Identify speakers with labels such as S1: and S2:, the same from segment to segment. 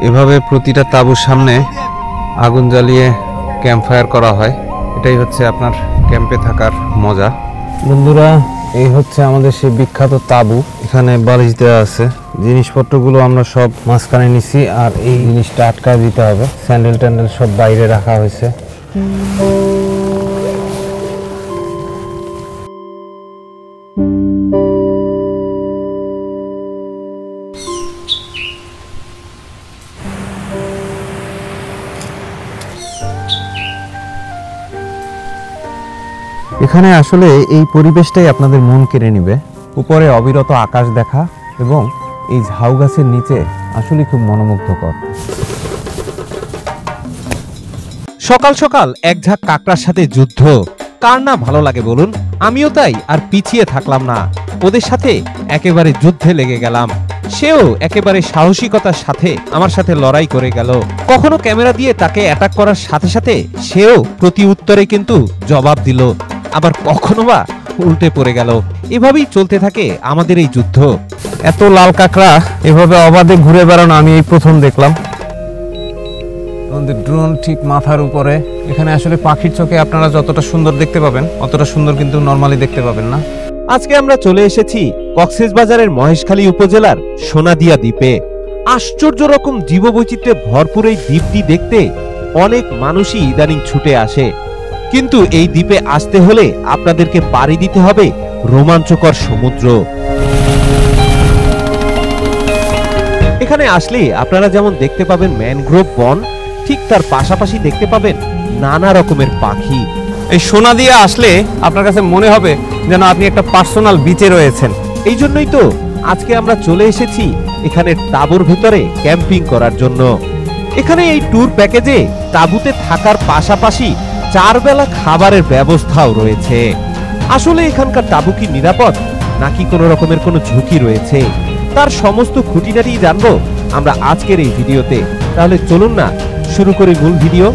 S1: এভাবে প্রতিটা তাঁবুর সামনে আগুন জ্বালিয়ে ক্যাম্প ফায়ার করা হয়। এটাই হচ্ছে আপনার ক্যাম্পে থাকার মজা। বন্ধুরা, এই হচ্ছে আমাদের সেই বিখ্যাত তাঁবু। এখানে বালিশ দেওয়া আছে, জিনিসপত্রগুলো আমরা সব মাঝখানে নিছি, আর এই জিনিসটা আটকায় দিতে হবে। স্যান্ডেল ট্যান্ডেল সব বাইরে রাখা হয়েছে। এখানে আসলে এই পরিবেশটাই আপনাদের মন কেড়ে নেবে। উপরে অবিরত আকাশ দেখা এবং এই ঝাউ গাছের নিচে আসলে খুব মনোমুগ্ধকর।
S2: সকাল সকাল এক ঝাঁক কাকড়ার সাথে যুদ্ধ কার না ভালো লাগে বলুন? আমিও তাই আর পিছিয়ে থাকলাম না, ওদের সাথে একেবারে যুদ্ধে লেগে গেলাম। সেও একেবারে সাহসিকতার সাথে আমার সাথে লড়াই করে গেল। কখনো ক্যামেরা দিয়ে তাকে অ্যাটাক করার সাথে সাথে সেও প্রতি উত্তরে কিন্তু জবাব দিল, আবার কখনো বা উল্টে পড়ে গেল। এভাবেই চলতে থাকে আমাদের এই যুদ্ধ।
S1: এত লাল কাঁকড়া এভাবে অবাধে ঘুরে বেড়ানো আমি এই প্রথম দেখলাম। আমাদের ড্রোন ঠিক মাথার উপরে। এখানে আসলে পাখির চোখে আপনারা যতটা সুন্দর দেখতে পাবেন অতটা সুন্দর কিন্তু নরমালি দেখতে পাবেন না।
S2: আজকে আমরা চলে এসেছি কক্সবাজারের মহেশখালী উপজেলার সোনাদিয়া দ্বীপে। আশ্চর্য রকম জীববৈচিত্র্যে ভরপুর এই দ্বীপটি দেখতে অনেক মানুষই ইদানিং ছুটে আসে, কিন্তু এই দ্বীপে আসতে হলে আপনাদেরকে পাড়ি দিতে হবে রোমাঞ্চকর সমুদ্র। এখানে আসলে আপনারা যেমন দেখতে পাবেন ম্যানগ্রোভ বন, ঠিক তার পাশাপাশি দেখতে পাবেন নানা রকমের পাখি।
S1: এই সোনাদিয়া আসলে আপনার কাছে মনে হবে যেন আপনি একটা পার্সোনাল বিচে রয়েছেন।
S2: এই জন্যই তো আজকে আমরা চলে এসেছি এখানে তাঁবুর ভিতরে ক্যাম্পিং করার জন্য। এখানে এই ট্যুর প্যাকেজে তাঁবুতে থাকার পাশাপাশি 4 বেলা খাবারের ব্যবস্থাও রয়েছে। আসলে এখানকার তাঁবু কি নিরাপদ নাকি কোনো রকমের কোনো ঝুঁকি রয়েছে, তার সমস্ত খুঁটিনাটি জানবো আমরা আজকের এই ভিডিওতে। তাহলে চলুন না শুরু করি মূল ভিডিও।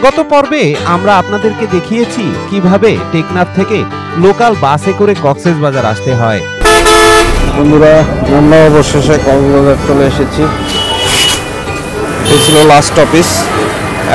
S2: গত পর্বে আমরা আপনাদেরকে দেখিয়েছি কিভাবে টেকনাফ থেকে লোকাল বাসে করে কক্সবাজার আসতে হয়।
S1: বন্ধুরা, আমরা অবশেষে কক্সবাজার চলে এসেছি। এই ছিল লাস্ট অফিস।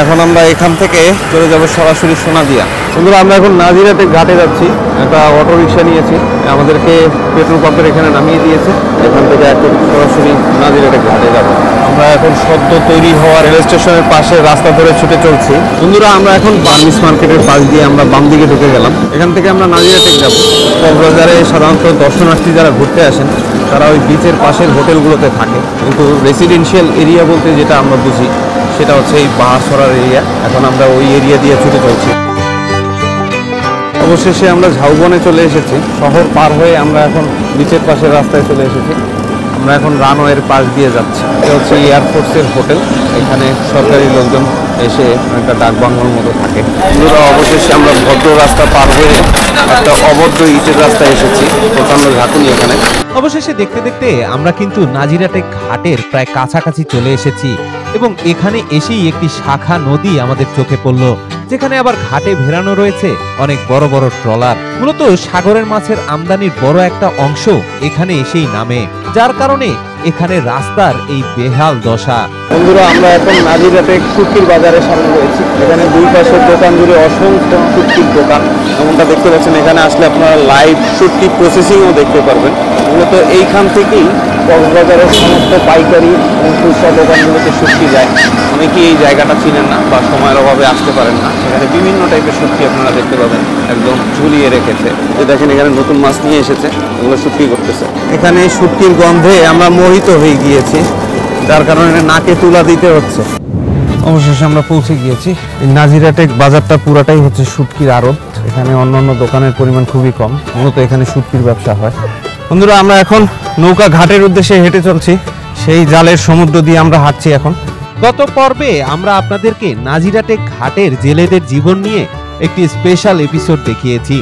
S1: এখন আমরা এখান থেকে চলে যাব সরাসরি সোনাদিয়া। বন্ধুরা, আমরা এখন নাজিরাতে ঘাটে যাচ্ছি। একটা অটো রিক্সা নিয়েছি, আমাদেরকে পেট্রোল পাম্পের এখানে নামিয়ে দিয়েছে। এখান থেকে এখন সরাসরি নাজিরাতে ঘাটে যাব। আমরা এখন সদ্য তৈরি হওয়া রেল স্টেশনের পাশে রাস্তা ধরে ছুটে চলছি। বন্ধুরা, আমরা এখন বার্মিস মার্কেটের পাশ দিয়ে আমরা বাম দিকে ঢুকে গেলাম। এখান থেকে আমরা নাজিরাতে যাব। কক্সবাজারে সাধারণত দর্শনার্থী যারা ঘুরতে আসেন তারা ওই বিচের পাশের হোটেলগুলোতে থাকে, কিন্তু রেসিডেন্সিয়াল এরিয়া বলতে যেটা আমরা বুঝি সেটা হচ্ছে এই বাহাছড়ার এরিয়া। এখন আমরা ওই এরিয়া দিয়ে ছুটে চলছি। অবশেষে আমরা ঝাউবনে চলে এসেছি। শহর পার হয়ে আমরা এখন বিচের পাশের রাস্তায় চলে এসেছি। আমরা এখন রানওয়ের পাশ দিয়ে যাচ্ছি। এটা হচ্ছে এয়ারফোর্সের হোটেল। এখানে সরকারি লোকজন এসে একটা ডাকবাংলোর মতো থাকে। অবশেষে আমরা ভদ্র রাস্তা পার হয়ে একটা অভদ্র ইটের রাস্তায় এসেছি। প্রচন্ড ঝাঁকুনি এখানে।
S2: অবশেষে দেখতে দেখতে আমরা কিন্তু নাজিরাটে ঘাটের প্রায় কাছাকাছি চলে এসেছি এবং এখানে এসেই একটি শাখা নদী আমাদের চোখে পড়ল, যেখানে আবার ঘাটে ভেড়ানো রয়েছে অনেক বড় বড় ট্রলার। মূলত সাগরের মাছের আমদানির বড় একটা অংশ এখানে এসেই নামে, যার কারণে এখানে রাস্তার এই বেহাল দশা।
S1: বন্ধুরা, আমরা এখন নাজিরাটে শুটকির বাজারের সামনে রয়েছি। এখানে দুই পাশের দোকান জুড়ে অসংখ্য শুটকির দোকান। যেমনটা দেখতে পাচ্ছেন, এখানে আসলে আপনারা লাইভ শুটকি প্রসেসিংও দেখতে পারবেন। মূলত এইখান থেকেই কক্সবাজারের সমস্ত পাইকারি এবং খুচরা দোকানগুলোতে শুটকি যায়। অনেকেই এই জায়গাটা চিনেন না বা সময়ের অভাবে আসতে পারেন না। সেখানে বিভিন্ন টাইপের শুটকি আপনারা দেখতে পাবেন, একদম ঝুলিয়ে রেখেছে। যে দেখেন এখানে নতুন মাছ নিয়ে এসেছে, এগুলো শুটকি করতেছে। এখানে শুটকির গন্ধে আমরা মোহিত হয়ে গিয়েছি, যার কারণে নাকে তুলা দিতে হচ্ছে। অবশেষে আমরা পৌঁছে গিয়েছি। এই নাজিরাটে বাজারটা পুরাটাই হচ্ছে শুটকির আড়ত। এখানে অন্যান্য দোকানের পরিমাণ খুবই কম, মূলত এখানে শুটকির ব্যবসা হয়। বন্ধুরা, আমরা এখন নৌকা ঘাটের উদ্দেশ্যে হেঁটে চলছি। সেই জালের সমুদ্র দিয়ে আমরা হাঁটছি এখন।
S2: গত পর্বে আমরা আপনাদেরকে নাজিরাটে ঘাটের জেলেদের জীবন নিয়ে একটি স্পেশাল এপিসোড দেখিয়েছি।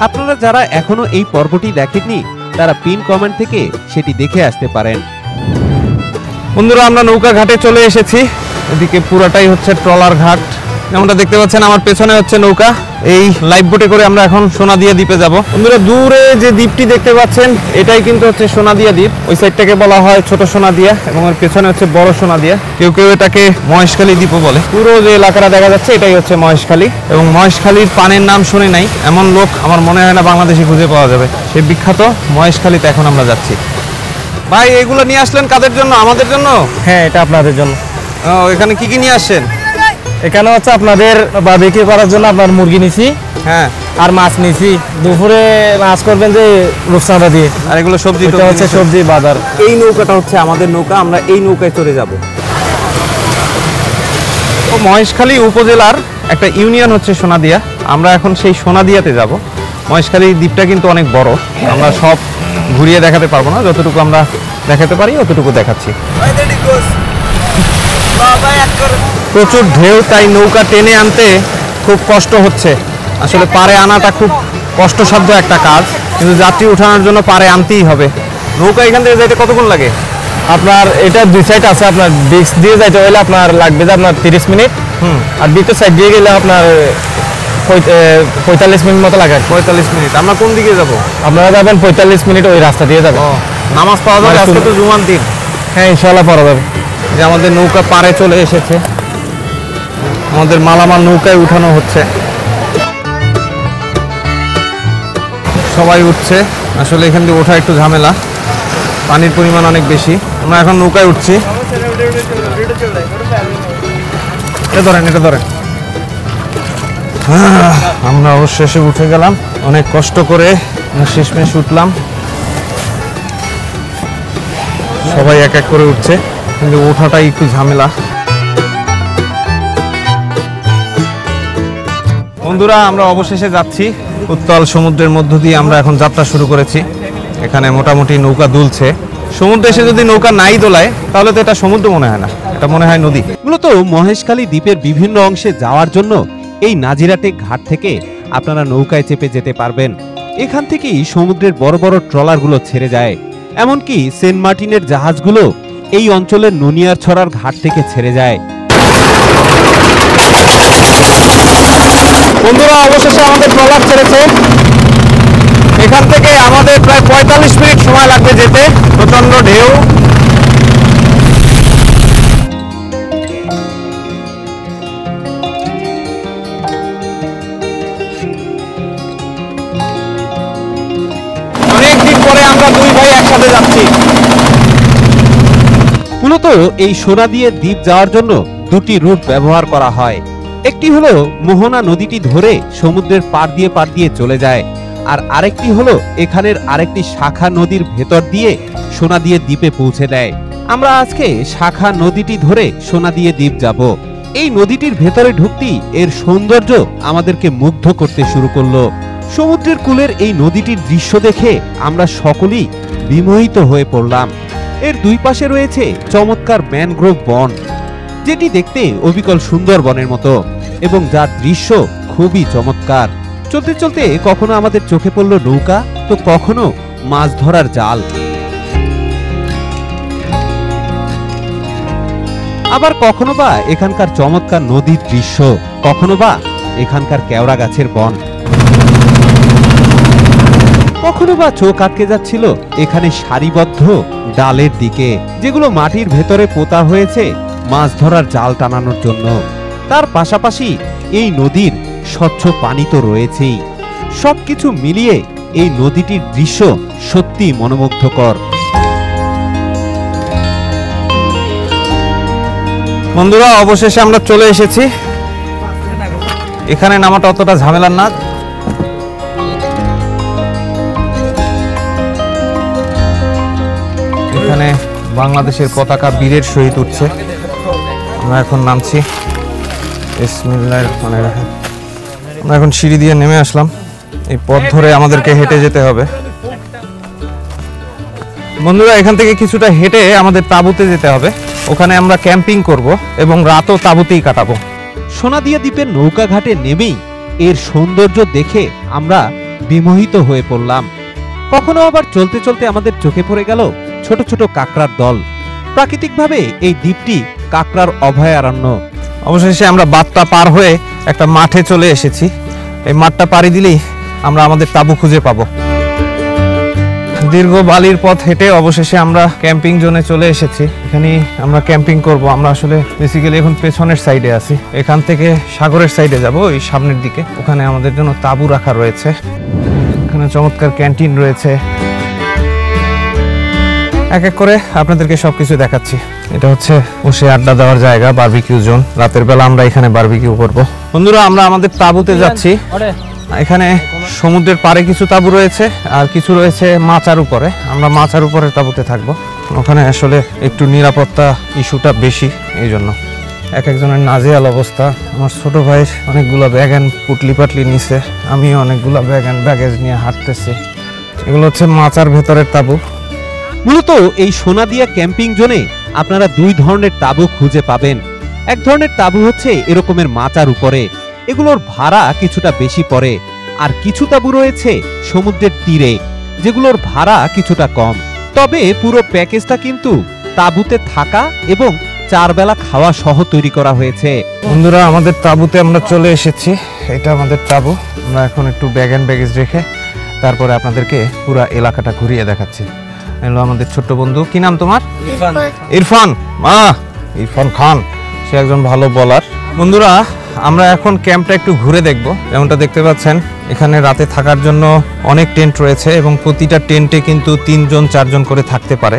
S2: আপনারা যারা এখনো এই পর্বটি দেখেননি তারা পিন কমেন্ট থেকে সেটি দেখে আসতে পারেন।
S1: বন্ধুরা, আমরা নৌকা ঘাটে চলে এসেছি। এদিকে পুরাটাই হচ্ছে ট্রলার ঘাট। যেমনটা দেখতে পাচ্ছেন আমার পেছনে হচ্ছে নৌকা। এই লাইফ বোটে করে আমরা এখন সোনাদিয়া দ্বীপে যাব। বন্ধুরা দূরে যে দ্বীপটি দেখতে পাচ্ছেন এটাই কিন্তু হচ্ছে সোনাদিয়া দ্বীপ। ওই সাইডটাকে বলা হয় ছোট সোনাদিয়া এবং এর পেছনে হচ্ছে বড় সোনাদিয়া। কেউ কেউ এটাকে মহেশখালী দ্বীপও বলে। পুরো যে এলাকাটা দেখা যাচ্ছে এটাই হচ্ছে মহেশখালী এবং মহেশখালীর পানের নাম শুনে নাই এমন লোক আমার মনে হয় না বাংলাদেশে খুঁজে পাওয়া যাবে। সেই বিখ্যাত মহেশখালীতে এখন আমরা যাচ্ছি। ভাই এগুলো নিয়ে আসলেন কাদের জন্য? আমাদের জন্য?
S3: হ্যাঁ, এটা আপনাদের জন্য।
S1: ও, এখানে কি কি নিয়ে আসছেন?
S3: এখানে হচ্ছে আপনাদের বারবিকিউ করার জন্য আপনার মুরগি নিছি,
S1: হ্যাঁ,
S3: আর মাছ নিছি। দুপুরে মাছ করবেন যে রূপচাঁদা দিয়ে,
S1: আর এগুলো সবজি।
S3: এটা হচ্ছে সবজি বাজার।
S1: এই নৌকাটা হচ্ছে আমাদের নৌকা, আমরা এই নৌকায় চড়ে যাব। ও মহেশখালী উপজেলার একটা ইউনিয়ন হচ্ছে সোনাদিয়া। আমরা এখন সেই সোনাদিয়াতে যাব। মহেশখালী দ্বীপটা কিন্তু অনেক বড়, আমরা সব ঘুরিয়ে দেখাতে পারবো না, যতটুকু আমরা দেখাতে পারি অতটুকু দেখাচ্ছি। প্রচুর ঢেউ, তাই নৌকা টেনে আনতে খুব কষ্ট হচ্ছে। আসলে পাড়ে আনাটা খুব কষ্টসাধ্য একটা কাজ, কিন্তু যাত্রী উঠানোর জন্য পাড়ে আনতেই হবে। নৌকা এখান থেকে যাইতে কতক্ষণ লাগে?
S3: আপনার এটা দুই সাইড আছে, আপনার ডিস্ক দিয়ে যাইতে হলে আপনার লাগবে যে আপনার 30 মিনিট, আর দ্বিতীয় সাইড দিয়ে গেলে আপনার 45 মিনিট মতো লাগে।
S1: 45 মিনিট। আমরা কোন দিকে যাব?
S3: আপনারা যাবেন 45 মিনিট ওই রাস্তা দিয়ে যাবেন।
S1: নামাজ পাওয়া যাবে? আজকে তো জুমার দিন।
S3: হ্যাঁ, ইনশাআল্লাহ পড়া যাবে।
S1: যে আমাদের নৌকা পাড়ে চলে এসেছে, আমাদের মালামাল নৌকায় উঠানো হচ্ছে, সবাই উঠছে। আসলে এখান দিয়ে ওঠা একটু ঝামেলা, পানির পরিমাণ অনেক বেশি। আমরা এখন নৌকায় উঠছি। এটা ধরেন, এটা ধরেন। আমরা অবশেষে উঠে গেলাম, অনেক কষ্ট করে শেষমেশ উঠলাম। সবাই এক এক করে উঠছে, কিন্তু ওঠাটাই একটু ঝামেলা। বন্ধুরা আমরা অবশেষে যাচ্ছি উত্তাল সমুদ্রের মধ্য দিয়ে। আমরা এখন যাত্রা শুরু করেছি। এখানে মোটামুটি নৌকা দুলছে। সমুদ্রে এসে যদি নৌকা নাই দোলায় তাহলে তো এটা সমুদ্র মনে হয় না, এটা মনে হয় নদী।
S2: মূলত মহেশখালী দ্বীপের বিভিন্ন অংশে যাওয়ার জন্য এই নাজিরাটেক ঘাট থেকে আপনারা নৌকায় চেপে যেতে পারবেন। এখান থেকেই সমুদ্রের বড় বড় ট্রলারগুলো ছেড়ে যায়। এমনকি সেন্ট মার্টিনের জাহাজগুলো এই অঞ্চলের নুনিয়ার ছড়ার ঘাট থেকে ছেড়ে যায়।
S1: বন্ধুরা অবশেষে আমাদের ট্রলার ছেড়েছে। এখান থেকে আমাদের প্রায় 45 মিনিট সময় লাগবে যেতে। প্রচন্ড ঢেউ। অনেকদিন পরে আমরা দুই ভাই একসাথে যাচ্ছি।
S2: মূলত এই সোনাদিয়া দ্বীপ যাওয়ার জন্য দুটি রুট ব্যবহার করা হয়। একটি হলো মোহনা নদীটি ধরে সমুদ্রের পাড় দিয়ে চলে যায়, আর আরেকটি হলো এখানের আরেকটি শাখা নদীর ভেতর দিয়ে সোনাদিয়া দ্বীপে পৌঁছে দেয়। আমরা আজকে শাখা নদীটি ধরে সোনাদিয়া দ্বীপ যাব। এই নদীটির ভেতরে ঢুকতেই এর সৌন্দর্য আমাদেরকে মুগ্ধ করতে শুরু করলো। সমুদ্রের কূলের এই নদীটির দৃশ্য দেখে আমরা সকলেই বিমোহিত হয়ে পড়লাম। এর দুই পাশে রয়েছে চমৎকার ম্যানগ্রোভ বন, যেটি দেখতে অবিকল সুন্দরবনের মতো এবং যার দৃশ্য খুবই চমৎকার। চলতে চলতে কখনো আমাদের চোখে পড়ল নৌকা, তো কখনো মাছ ধরার জাল, আবার কখনো বা এখানকার চমৎকার নদীর দৃশ্য, কখনো বা এখানকার কেওড়া গাছের বন, কখনো বা চোখ আটকে যাচ্ছিল এখানে সারিবদ্ধ ডালের দিকে, যেগুলো মাটির ভেতরে পোতা হয়েছে মাছ ধরার জাল টানানোর জন্য। তার পাশাপাশি এই নদীর স্বচ্ছ পানি তো রয়েছেই। সবকিছু মিলিয়ে এই নদীটির দৃশ্য সত্যি মনোমুগ্ধকর।
S1: বন্ধুরা অবশেষে আমরা চলে এসেছি। এখানে নামাটা অতটা ঝামেলার না। এখানে বাংলাদেশের পতাকা বীরের সহিত উঠছে। আমরা এখন নামছি। বিসমিল্লাহির রহমানির রহিম। আমরা এখন সিঁড়ি দিয়ে নেমে আসলাম। এই পথ ধরে আমাদেরকে হেঁটে যেতে হবে। বন্ধুরা এখান থেকে কিছুটা হেঁটে আমাদের তাঁবুতে যেতে হবে। ওখানে আমরা ক্যাম্পিং করব এবং রাতও তাঁবুতেই কাটাবো।
S2: সোনাদিয়া দ্বীপের নৌকা ঘাটে নেমেই এর সৌন্দর্য দেখে আমরা বিমোহিত হয়ে পড়লাম। কখনো আবার চলতে চলতে আমাদের চোখে পড়ে গেল ছোট ছোট কাঁকড়ার দল। প্রাকৃতিকভাবে এই দ্বীপটি কাঁকড়ার অভয়ারণ্য।
S3: অবশেষে আমরা বাঁধটা পার হয়ে একটা মাঠে চলে এসেছি। এই মাঠটা পাড়ি দিলেই আমরা আমাদের তাঁবু খুঁজে পাবো। দীর্ঘ বালির পথ হেঁটে অবশেষে আমরা ক্যাম্পিং জোনে চলে এসেছি। এখানে আমরা ক্যাম্পিং করব। আমরা আসলে বেসিক্যালি এখন পেছনের সাইডে আছি। এখান থেকে সাগরের সাইডে যাব, ওই সামনের দিকে। ওখানে আমাদের জন্য তাঁবু রাখা রয়েছে। এখানে চমৎকার ক্যান্টিন রয়েছে। এক এক করে আপনাদেরকে সবকিছু দেখাচ্ছি। এটা হচ্ছে বসে আড্ডা দেওয়ার জায়গা, বারবিকিউ জোন। রাতের বেলা আমরা এখানে বারবিকিউ করব। বন্ধুরা, আমরা আমাদের তাঁবুতে যাচ্ছি। এখানে সমুদ্রের পাড়ে কিছু তাঁবু রয়েছে আর কিছু রয়েছে মাচার উপরে। আমরা মাচার উপরে তাঁবুতে থাকবো। ওখানে আসলে একটু নিরাপত্তা ইস্যুটা বেশি, এই জন্য। এক একজনের নাজেহাল অবস্থা। আমার ছোট ভাই অনেকগুলো ব্যাগ অ্যান্ড পুটলি পাটলি নিছে, আমিও অনেকগুলো ব্যাগ অ্যান্ড ব্যাগেজ নিয়ে হাঁটতেছি। এগুলো হচ্ছে মাচার ভেতরের তাঁবু।
S2: মূলত এই সোনাদিয়া ক্যাম্পিং জোনে আপনারা দুই ধরনের তাঁবু খুঁজে পাবেন। এক ধরনের তাঁবু হচ্ছে এরকমের মাচার উপরে, এগুলোর ভাড়া কিছুটা বেশি পড়ে। আর কিছু তাঁবু রয়েছে সমুদ্রের তীরে, যেগুলোর ভাড়া কিছুটা কম। তবে পুরো প্যাকেজটা কিন্তু তাঁবুতে থাকা এবং 4 বেলা খাওয়া সহ তৈরি করা হয়েছে।
S3: বন্ধুরা, আমাদের তাঁবুতে আমরা চলে এসেছি। এটা আমাদের তাঁবু। আমরা এখন একটু ব্যাগ অ্যান্ড ব্যাগেজ রেখে তারপরে আপনাদেরকে পুরো এলাকাটা ঘুরিয়ে দেখাচ্ছি। এলো আমাদের ছোট্ট বন্ধু। কি নাম তোমার? ইরফান। ইরফান খান, সে একজন ভালো বলার। বন্ধুরা, আমরা এখন ক্যাম্পটা একটু ঘুরে দেখব। যেমনটা দেখতে পাচ্ছেন, এখানে রাতে থাকার জন্য অনেক টেন্ট রয়েছে এবং প্রতিটা টেন্টে কিন্তু 3 জন 4 জন করে থাকতে পারে।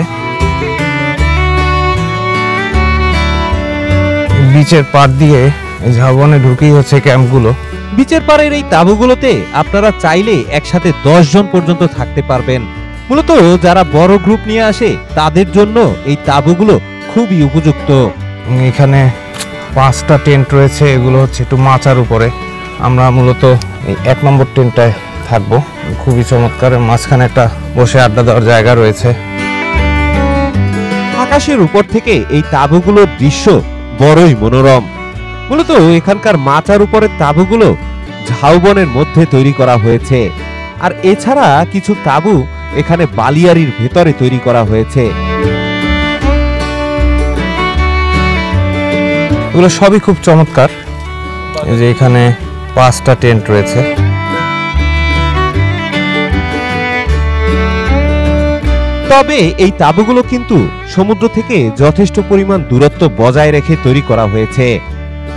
S3: বিচের পাড় দিয়ে এই ঝাউবনে ঢুকেই হচ্ছে ক্যাম্পগুলো।
S2: বিচের পাড়ের এই তাঁবুগুলোতে আপনারা চাইলে একসাথে 10 জন পর্যন্ত থাকতে পারবেন। মূলত যারা বড় গ্রুপ নিয়ে আসে তাদের জন্য এই তাঁবুগুলো খুবই উপযুক্ত।
S3: এখানে 5টা টেন্ট রয়েছে, এগুলো হচ্ছে একটু মাচার উপরে। আমরা মূলত এই 1 নম্বর টেন্টটায় থাকবো। খুবই চমৎকার। মাঝখানে একটা বসে আড্ডা দেওয়ার জায়গা রয়েছে।
S2: আকাশের উপর থেকে এই তাঁবুগুলোর দৃশ্য বড়ই মনোরম। মূলত এখানকার মাচার উপরের তাঁবুগুলো ঝাউবনের মধ্যে তৈরি করা হয়েছে। আর এছাড়া কিছু তাঁবু এখানে বালিয়াড়ির ভেতরে তৈরি করা হয়েছে।
S3: এগুলো সবই খুব চমৎকার। এই যে এখানে 5টা টেন্ট রয়েছে।
S2: তবে এই তাঁবুগুলো কিন্তু সমুদ্র থেকে যথেষ্ট পরিমাণ দূরত্ব বজায় রেখে তৈরি করা হয়েছে,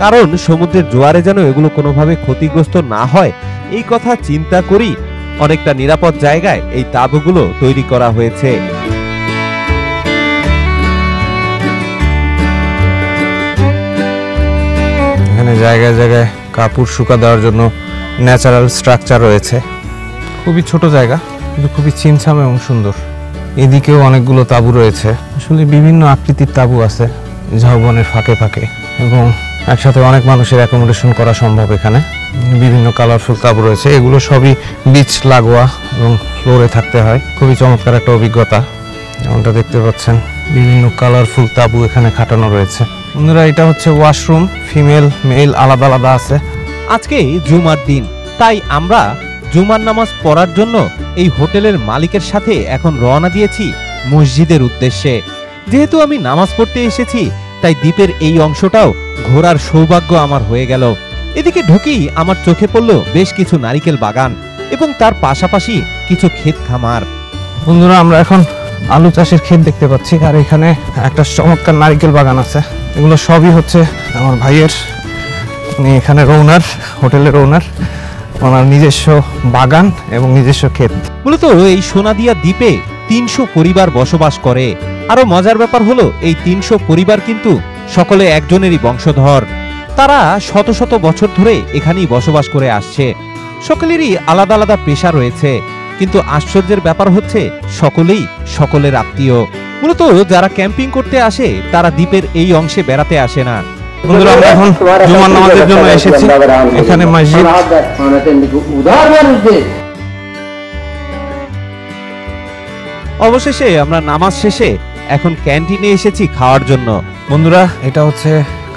S2: কারণ সমুদ্রের জোয়ারে যেন এগুলো কোনোভাবে ক্ষতিগ্রস্ত না হয় এই কথা চিন্তা করি অনেকটা নিরাপদ জায়গায় এই তাঁবুগুলো তৈরি করা হয়েছে।
S3: এখানে জায়গায় জায়গায় কাপড় শুকা দেওয়ার জন্য ন্যাচারাল স্ট্রাকচার রয়েছে। খুবই ছোট জায়গা, কিন্তু খুবই ছিমছাম এবং সুন্দর। এদিকেও অনেকগুলো তাঁবু রয়েছে। আসলে বিভিন্ন আকৃতির তাঁবু আছে ঝাউবনের ফাঁকে ফাঁকে, এবং একসাথে অনেক মানুষের অ্যাকোমোডেশন করা সম্ভব। এখানে বিভিন্ন কালারফুল তাঁবু রয়েছে। এগুলো সবই বিচ লাগোয়া এবং ফ্লোরে থাকতে হয়। খুবই চমৎকার একটা অভিজ্ঞতা। যেমনটা দেখতে পাচ্ছেন, বিভিন্ন কালারফুল তাঁবু এখানে খাটানো রয়েছে। বন্ধুরা, এটা হচ্ছে ওয়াশরুম। ফিমেল মেল আলাদা আলাদা আছে।
S2: আজকে জুমার দিন, তাই আমরা জুমার নামাজ পড়ার জন্য এই হোটেলের মালিকের সাথে এখন রওনা দিয়েছি মসজিদের উদ্দেশ্যে। যেহেতু আমি নামাজ পড়তে এসেছি, তাই দ্বীপের এই অংশটাও ঘোরার সৌভাগ্য আমার হয়ে গেল। এদিকে ঢুকেই আমার চোখে পড়ল বেশ কিছু নারিকেল বাগান এবং তার পাশাপাশি কিছু ক্ষেত খামার।
S3: বন্ধুরা, আমরা এখন আলু চাষের ক্ষেত দেখতে পাচ্ছি, আর এখানে একটা চমৎকার নারিকেল বাগান আছে। এগুলো সবই হচ্ছে আমার ভাইয়ের। উনি এখানে ওনার, হোটেলের ওনার। ওনার নিজস্ব বাগান এবং নিজস্ব ক্ষেত।
S2: মূলত এই সোনাদিয়া দ্বীপে 300 পরিবার বসবাস করে। আরো মজার ব্যাপার হলো, এই 300 পরিবার কিন্তু সকলে একজনেরই বংশধর। তারা শত শত বছর ধরে এখানেই বসবাস করে আসছে। সকলেরই আলাদা আলাদা পেশা রয়েছে, কিন্তু আশ্চর্যের ব্যাপার হচ্ছে সকলেই সকলের আত্মীয়। মূলত যারা ক্যাম্পিং করতে আসে তারা দ্বীপের এই অংশে বেড়াতে আসে না।
S3: বন্ধুরা, আমরা এখন জুমার নামাজের জন্য এসেছি। এখানে মসজিদ।
S2: অবশেষে আমরা নামাজ শেষে এখন ক্যান্টিনে এসেছি খাওয়ার জন্য।
S3: বন্ধুরা, এটা হচ্ছে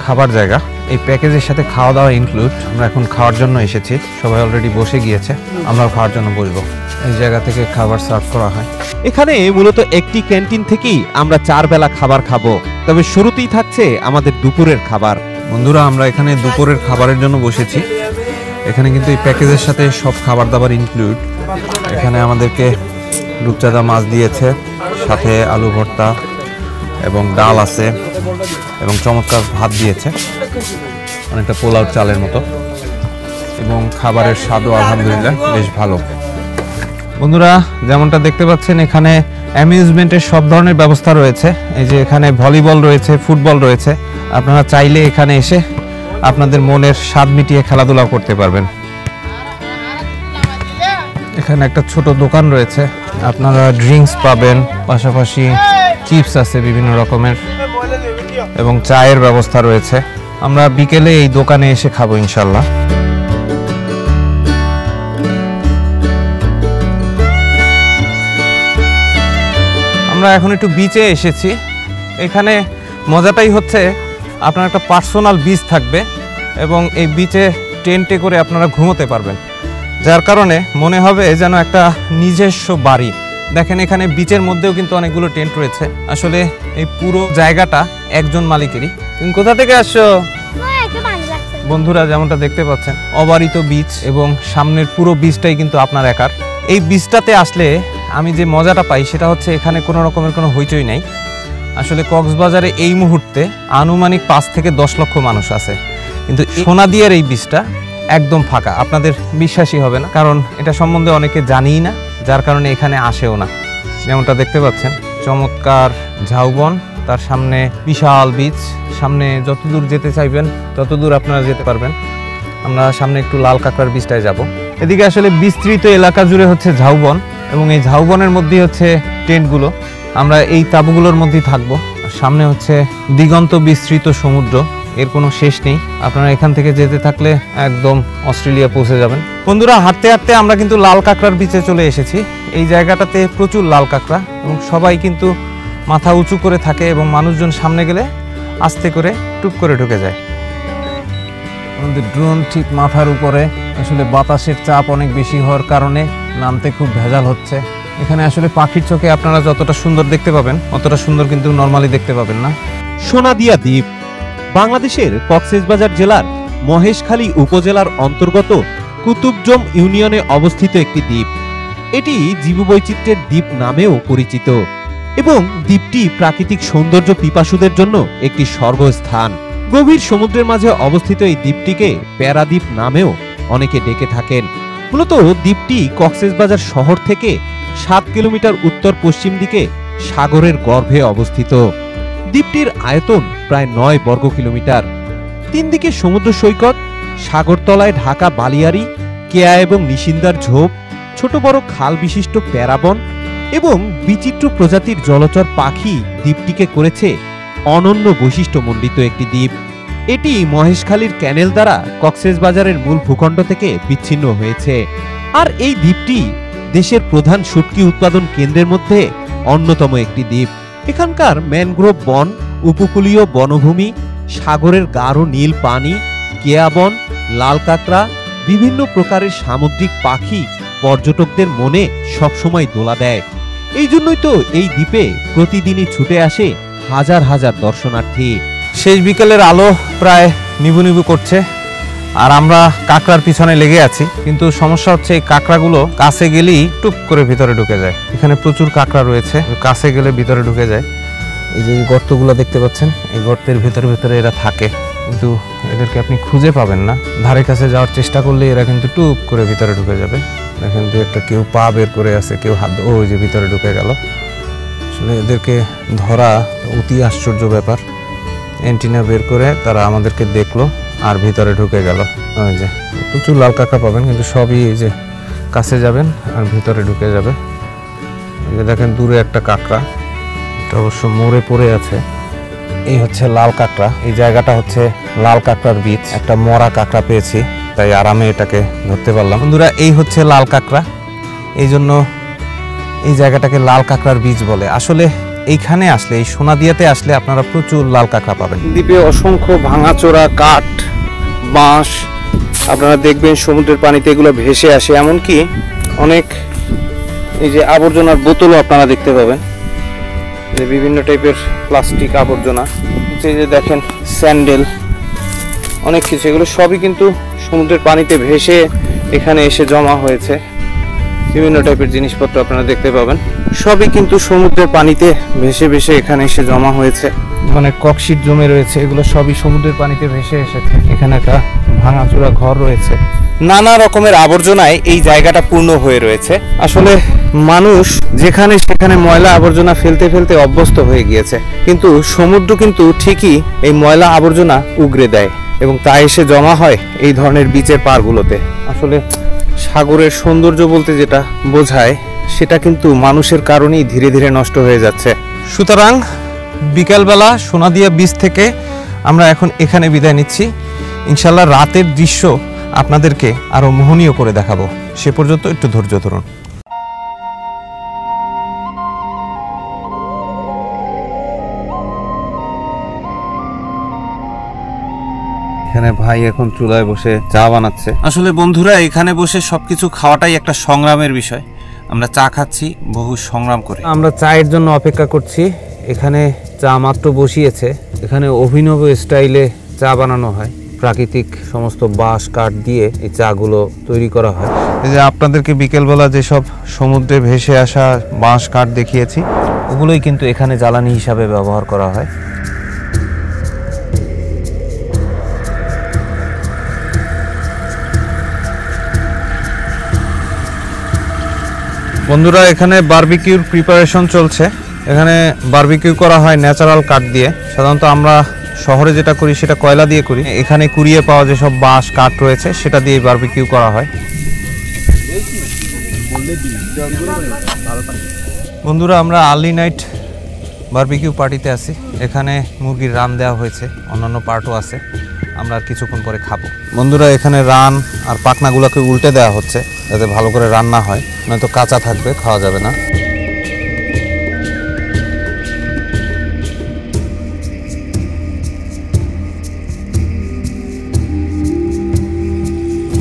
S3: খাবার জায়গা। এই প্যাকেজের সাথে খাওয়া দাওয়া ইনক্লুড। আমরা এখন খাওয়ার জন্য এসেছি। সবাই অলরেডি বসে গিয়েছে, আমরাও খাওয়ার জন্য বসবো। এই জায়গা থেকে খাবার সার্ভ করা হয়।
S2: এখানে মূলত একটি ক্যান্টিন থেকেই আমরা 4 বেলা খাবার খাবো। তবে শুরুতেই থাকছে আমাদের দুপুরের খাবার।
S3: বন্ধুরা, আমরা এখানে দুপুরের খাবারের জন্য বসেছি। এখানে কিন্তু এই প্যাকেজের সাথে সব খাবার দাবার ইনক্লুড। এখানে আমাদেরকে রূপচাঁদা মাছ দিয়েছে, সাথে আলু ভর্তা এবং ডাল আছে এবং চমৎকার ভাত দিয়েছে, অনেকটা পোলাও চালের মতো, এবং খাবারের স্বাদও আলহামদুলিল্লাহ বেশ ভালো। বন্ধুরা, যেমনটা দেখতে পাচ্ছেন এখানে অ্যামিউজমেন্টের সব ধরনের ব্যবস্থা রয়েছে। এই যে এখানে ভলিবল রয়েছে, ফুটবল রয়েছে। আপনারা চাইলে এখানে এসে আপনাদের মনের স্বাদ মিটিয়ে খেলাধুলা করতে পারবেন। এখানে একটা ছোট দোকান রয়েছে, আপনারা ড্রিঙ্কস পাবেন, পাশাপাশি চিপস আছে বিভিন্ন রকমের এবং চায়ের ব্যবস্থা রয়েছে। আমরা বিকেলে এই দোকানে এসে খাবো ইনশাল্লাহ। আমরা এখন একটু বিচে এসেছি। এখানে মজাটাই হচ্ছে আপনার একটা পার্সোনাল বিচ থাকবে এবং এই বিচে টেন্টে করে আপনারা ঘুমোতে পারবেন, যার কারণে মনে হবে যেন একটা নিজস্ব বাড়ি। দেখেন এখানে বিচের মধ্যেও কিন্তু অনেকগুলো টেন্ট রয়েছে। আসলে এই পুরো জায়গাটা একজন মালিকেরই। তুমি কোথা থেকে আসছো? বন্ধুরা, যেমনটা দেখতে পাচ্ছেন অবারিত বিচ এবং সামনের পুরো বিচটাই কিন্তু আপনার একার। এই বিচটাতে আসলে আমি যে মজাটা পাই সেটা হচ্ছে এখানে কোনো রকমের কোনো হইচই নাই। আসলে কক্সবাজারে এই মুহূর্তে আনুমানিক 5 থেকে 10 লক্ষ মানুষ আছে, কিন্তু সোনাদিয়ার এই বিচটা একদম ফাঁকা। আপনাদের বিশ্বাসই হবে না, কারণ এটা সম্বন্ধে অনেকে জানিই না, যার কারণে এখানে আসেও না। যেমনটা দেখতে পাচ্ছেন চমৎকার ঝাউবন, তার সামনে বিশাল বিচ, সামনে যতদূর যেতে চাইবেন ততদূর আপনারা যেতে পারবেন। আমরা সামনে একটু লাল কাঁকড়ার বিচটায় যাব। এদিকে আসলে বিস্তৃত এলাকা জুড়ে হচ্ছে ঝাউবন এবং এই ঝাউবনের মধ্যেই হচ্ছে টেন্টগুলো। আমরা এই তাঁবুগুলোর মধ্যেই থাকবো। সামনে হচ্ছে দিগন্ত বিস্তৃত সমুদ্র, এর কোনো শেষ নেই। আপনারা এখান থেকে যেতে থাকলে একদম অস্ট্রেলিয়া পৌঁছে যাবেন। বন্ধুরা, হাঁটতে হাঁটতে আমরা কিন্তু লাল কাঁকড়ার বিচে চলে এসেছি। এই জায়গাটাতে প্রচুর লাল কাঁকড়া এবং সবাই কিন্তু মাথা উঁচু করে থাকে এবং মানুষজন সামনে গেলে আস্তে করে টুপ করে ঢুকে যায়। আমাদের ড্রোন ঠিক মাথার উপরে। আসলে বাতাসের চাপ অনেক বেশি হওয়ার কারণে নামতে খুব ভেজাল হচ্ছে। এখানে আসলে পাখির চোখে আপনারা যতটা সুন্দর দেখতে পাবেন অতটা সুন্দর কিন্তু নরমালি দেখতে পাবেন না।
S2: সোনাদিয়া দ্বীপ বাংলাদেশের কক্সবাজার জেলার মহেশখালী উপজেলার অন্তর্গত কুতুবজম ইউনিয়নে অবস্থিত একটি দ্বীপ। এটি জীববৈচিত্র্যের দ্বীপ নামেও পরিচিত এবং দ্বীপটি প্রাকৃতিক সৌন্দর্য পিপাসুদের জন্য একটি স্বর্গস্থান। গভীর সমুদ্রের মাঝে অবস্থিত এই দ্বীপটিকে প্যারাদ্বীপ নামেও অনেকে ডেকে থাকেন। মূলত দ্বীপটি কক্সবাজার শহর থেকে 7 কিলোমিটার উত্তর পশ্চিম দিকে সাগরের গর্ভে অবস্থিত। দ্বীপটির আয়তন প্রায় 9 বর্গ কিলোমিটার। 3 দিকে সমুদ্র সৈকত, সাগরতলায় ঢাকা বালিয়ারি, কেয়া এবং নিশিন্দার ঝোপ, ছোট বড় খাল বিশিষ্ট প্যারাবন এবং বিচিত্র প্রজাতির জলচর পাখি দ্বীপটিকে করেছে অনন্য বৈশিষ্ট্যমণ্ডিত একটি দ্বীপ। এটি মহেশখালীর ক্যানেল দ্বারা কক্সবাজারের মূল ভূখণ্ড থেকে বিচ্ছিন্ন হয়েছে। আর এই দ্বীপটি দেশের প্রধান শুটকি উৎপাদন কেন্দ্রের মধ্যে অন্যতম একটি দ্বীপ। এখানকার ম্যানগ্রোভ বন, উপকূলীয় বনভূমি, সাগরের গাঢ় নীল পানি, কেয়া বন, লাল কাঁকড়া, বিভিন্ন প্রকারের সামুদ্রিক পাখি পর্যটকদের মনে সবসময় দোলা দেয়। এই জন্যই তো এই দ্বীপে প্রতিদিনই ছুটে আসে হাজার হাজার দর্শনার্থী।
S3: শেষ বিকেলের আলো প্রায় নিবু নিবু করছে আর আমরা কাঁকড়ার পিছনে লেগে আছি, কিন্তু সমস্যা হচ্ছে এই কাঁকড়াগুলো কাছে গেলেই টুপ করে ভিতরে ঢুকে যায়। এখানে প্রচুর কাঁকড়া রয়েছে, কাছে গেলে ভিতরে ঢুকে যায়। এই যে গর্তগুলো দেখতে পাচ্ছেন, এই গর্তের ভিতরে ভিতরে এরা থাকে, কিন্তু এদেরকে আপনি খুঁজে পাবেন না। ধারে কাছে যাওয়ার চেষ্টা করলে এরা কিন্তু টুপ করে ভিতরে ঢুকে যাবে। দেখেন তো একটা কেউ পা বের করে আছে, কেউ হাত, ওই যে ভিতরে ঢুকে গেল। আসলে এদেরকে ধরা অতি আশ্চর্য ব্যাপার। অ্যান্টিনা বের করে তারা আমাদেরকে দেখলো আর ভিতরে ঢুকে গেল। ওই যে প্রচুর লাল কাঁকড়া পাবেন, কিন্তু সবই এই যে কাছে যাবেন আর ভিতরে ঢুকে যাবে। এই যে দেখেন দূরে একটা কাঁকড়া, এটা অবশ্য মরে পড়ে আছে। এই হচ্ছে লাল কাঁকড়া। এই জায়গাটা হচ্ছে লাল কাঁকড়ার বীজ। একটা মরা কাঁকড়া পেয়েছি, তাই আরামে এটাকে ধরতে পারলাম। বন্ধুরা, এই হচ্ছে লাল কাঁকড়া, এই জন্য এই জায়গাটাকে লাল কাঁকড়ার বীজ বলে। আসলে এইখানে আসলে, এই সোনাদিয়াতে আসলে আপনারা প্রচুর লাল কাঁকড়া পাবেন।
S1: দ্বীপে অসংখ্য ভাঙাচোরা কাঠ, বাঁশ আপনারা দেখবেন সমুদ্রের পানিতে এগুলো ভেসে আসে। এমনকি অনেক এই যে আবর্জনার বোতলও আপনারা দেখতে পাবেন, যে বিভিন্ন টাইপের প্লাস্টিক আবর্জনা। এই যে দেখেন স্যান্ডেল, অনেক কিছু, এগুলো সবই কিন্তু সমুদ্রের পানিতে ভেসে এখানে এসে জমা হয়েছে। বিভিন্ন টাইপের জিনিসপত্র আপনারা দেখতে পাবেন, সবই কিন্তু সমুদ্রের পানিতে ভেসে ভেসে এখানে এসে জমা হয়েছে।
S3: মানে ককশিট জমে রয়েছে, এগুলো সবই সমুদ্রের পানিতে ভেসে এসেছে। এখানে একটা ভাঙাচোরা ঘর রয়েছে।
S1: নানা রকমের আবর্জনায় এই জায়গাটা পূর্ণ হয়ে রয়েছে। আসলে মানুষ যেখানে সেখানে ময়লা আবর্জনা ফেলতে ফেলতে অভ্যস্ত হয়ে গিয়েছে, কিন্তু সমুদ্র কিন্তু ঠিকই এই ময়লা আবর্জনা উগরে দেয় এবং তা এসে জমা হয় এই ধরনের বিচের পাড়গুলোতে। আসলে সাগরের সৌন্দর্য বলতে যেটা বোঝায় সেটা কিন্তু মানুষের কারণেই ধীরে ধীরে নষ্ট হয়ে যাচ্ছে।
S3: সুতরাং বিকালবেলা সোনাদিয়া বিচ থেকে আমরা এখন এখানে বিদায় নিচ্ছি। ইনশাল্লাহ রাতের দৃশ্য আপনাদেরকে আরো মোহনীয় করে দেখাবো। সে পর্যন্ত একটু ধৈর্য ধরুন।
S1: এখানে ভাই এখন চুলায় বসে চা বানাচ্ছে। আসলে বন্ধুরা, এখানে বসে সবকিছু খাওয়াটাই একটা সংগ্রামের বিষয়। আমরা চা খাচ্ছি বহু সংগ্রাম করে।
S3: আমরা চায়ের জন্য অপেক্ষা করছি। এখানে চা মাত্র বসিয়েছে। এখানে অভিনব স্টাইলে চা বানানো হয়। প্রাকৃতিক সমস্ত বাঁশ কাঠ দিয়ে এই চাগুলো তৈরি করা হয়। এই যে আপনাদেরকে বিকেলবেলা যেসব সমুদ্রে ভেসে আসা বাঁশ কাঠ দেখিয়েছি, ওগুলোই কিন্তু এখানে জ্বালানি হিসাবে ব্যবহার করা হয়। বন্ধুরা, এখানে বারবিকিউর প্রিপারেশন চলছে। এখানে বারবিকিউ করা হয় ন্যাচারাল কাঠ দিয়ে। সাধারণত আমরা শহরে যেটা করি সেটা কয়লা দিয়ে করি। এখানে কুড়িয়ে পাওয়া যেসব বাঁশ কাঠ রয়েছে সেটা দিয়ে বারবিকিউ করা হয়। বন্ধুরা, আমরা আর্লি নাইট বারবিকিউ পার্টিতে আছি। এখানে মুরগির রান দেওয়া হয়েছে, অন্যান্য পার্টও আছে। আমরা আর কিছুক্ষণ পরে খাবো। বন্ধুরা, এখানে রান আর পাখনাগুলোকে উল্টে দেওয়া হচ্ছে যাতে ভালো করে রান্না হয়, নয়তো কাঁচা থাকবে, খাওয়া যাবে না।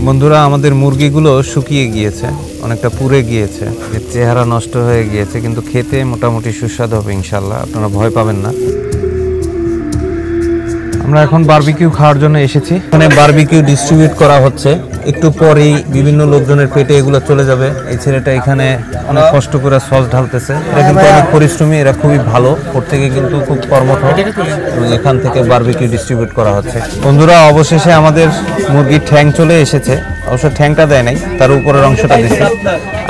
S3: বন্ধুরা, আমাদের মুরগিগুলো শুকিয়ে গিয়েছে, অনেকটা পুড়ে গিয়েছে, এর চেহারা নষ্ট হয়ে গিয়েছে, কিন্তু খেতে মোটামুটি সুস্বাদু হবে ইনশাল্লাহ, আপনারা ভয় পাবেন না। আমরা এখন বারবিকিউ খাওয়ার জন্য এসেছি। এখানে বারবিকিউ ডিস্ট্রিবিউট করা হচ্ছে। একটু পরেই বিভিন্ন লোকজনের পেটে এগুলো চলে যাবে। এই ছেলেটা এখানে অনেক কষ্ট করে সস ঢালতেছে। এরা কিন্তু অনেক পরিশ্রমী, এরা খুবই ভালো, প্রত্যেকে কিন্তু খুব কর্মঠ এবং এখান থেকে বারবিকিউ ডিস্ট্রিবিউট করা হচ্ছে। বন্ধুরা, অবশেষে আমাদের মুরগির ঠ্যাং চলে এসেছে। অবশ্য ঠ্যাংটা দেয় নাই, তার উপরের অংশটা দিচ্ছে,